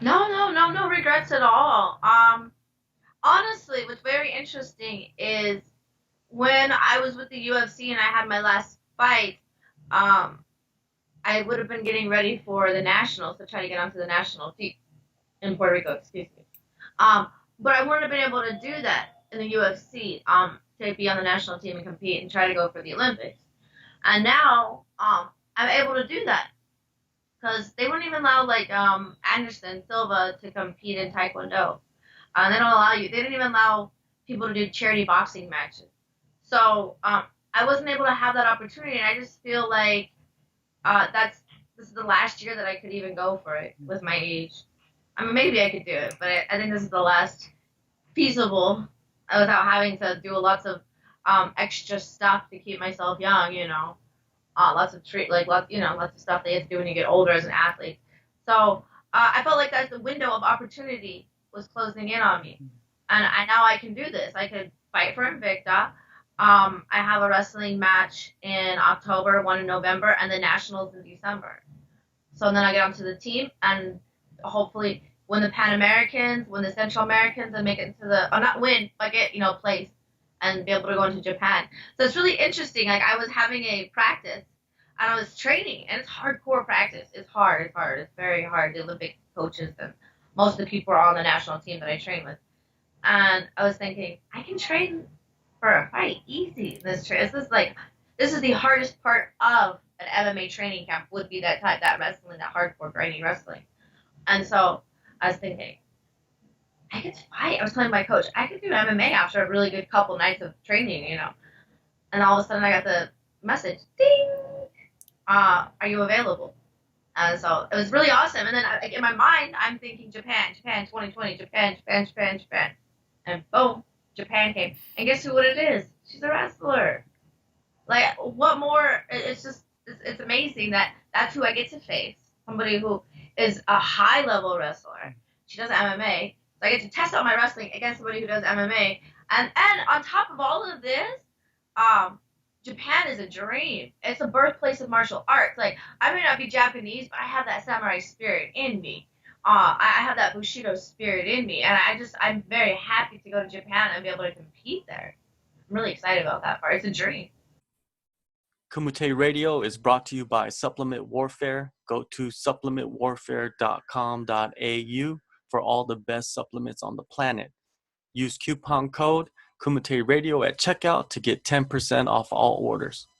No regrets at all. Honestly, what's very interesting is when I was with the UFC and I had my last fight, um, I would have been getting ready for the nationals to try to get onto the national team in Puerto Rico, excuse me. Um, but I wouldn't have been able to do that in the UFC, to be on the national team and compete and try to go for the Olympics. And now, I'm able to do that because they wouldn't even allow like Anderson Silva to compete in Taekwondo. They don't allow you. They didn't even allow people to do charity boxing matches. So I wasn't able to have that opportunity, and I just feel like that's this is the last year that I could even go for it with my age. I mean, maybe I could do it, but I think this is the last feasible without having to do lots of extra stuff to keep myself young. Lots of lots of stuff that you have to do when you get older as an athlete. So I felt like that's the window of opportunity was closing in on me, and now I can do this. I could fight for Invicta. I have a wrestling match in October, one in November, and the nationals in December. So then I get onto the team and hopefully win the Pan Americans, win the Central Americans, and make it into the, not win, but get, place and be able to go into Japan. So it's really interesting. Like I was having a practice and I was training, and it's hardcore practice. It's hard. It's hard. It's very hard. The Olympic coaches and most of the people are on the national team that I train with. And I was thinking, I can train for a fight easy. This is the hardest part of an MMA training camp would be that wrestling, that hardcore grinding wrestling. And so I was thinking, I could fight. I was telling my coach, I could do MMA after a really good couple nights of training. And all of a sudden I got the message, ding, are you available? And so it was really awesome. And then in my mind, I'm thinking Japan 2020, Japan. And boom, Japan came. And guess what it is? She's a wrestler. Like, what more? It's amazing that that's who I get to face. Somebody who is a high level wrestler. She does MMA. So I get to test out my wrestling against somebody who does MMA. And on top of all of this, um, Japan is a dream. It's a birthplace of martial arts. Like, I may not be Japanese, but I have that samurai spirit in me. I have that Bushido spirit in me. And I'm very happy to go to Japan and be able to compete there. I'm really excited about that part. It's a dream. Kumite Radio is brought to you by Supplement Warfare. Go to supplementwarfare.com.au for all the best supplements on the planet. Use coupon code Kumite Radio at checkout to get 10% off all orders.